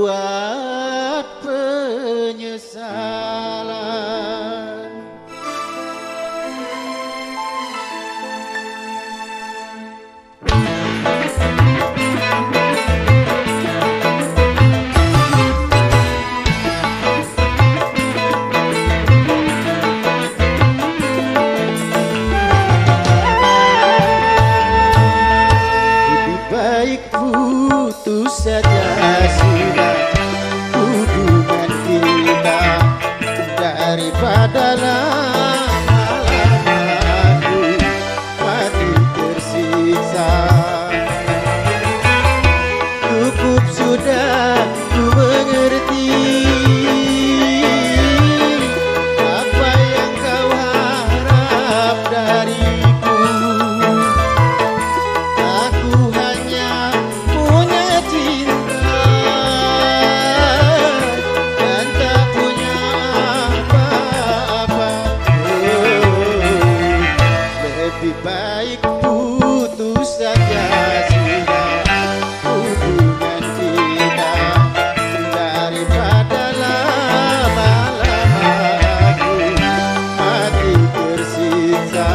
membuat penyesalan. Lebih baik putus saja sudah hubungan kita daripada lama-lama aku mati tersiksa. Cukup sudah ku mengerti apa yang kau harap dariku. Aku hanya punya cinta dan tak punya apa-apa. Lebih baik putus saja sudah hubungan kita daripada lama-lama aku mati tersiksa.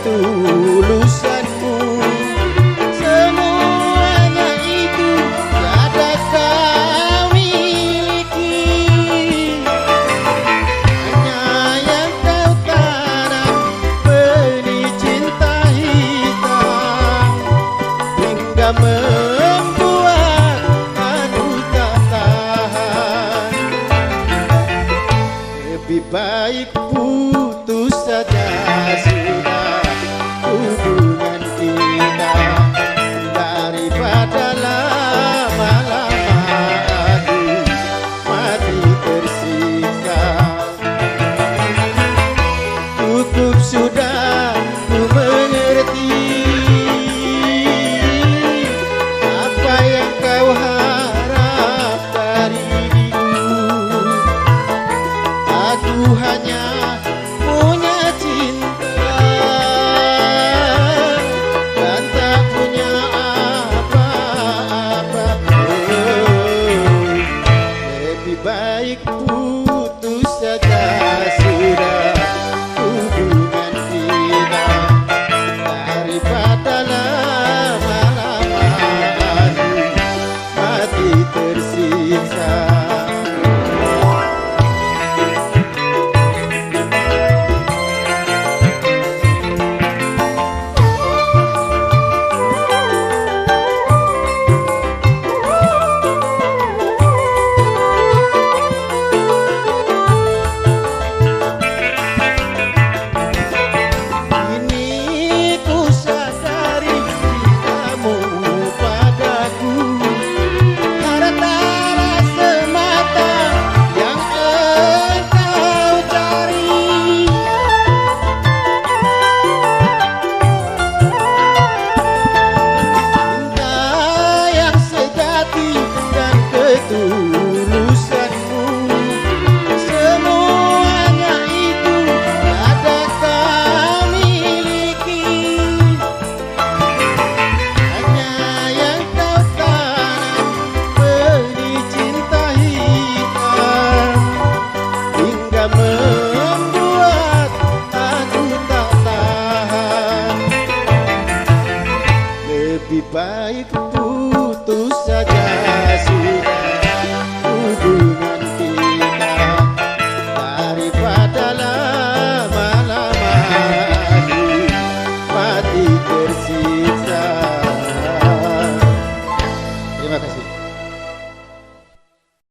Tulusanmu semuanya itu tiada kau miliki. Hanya yang kau tanam benih cinta hitam hingga membuat aku tak tahan. Lebih baik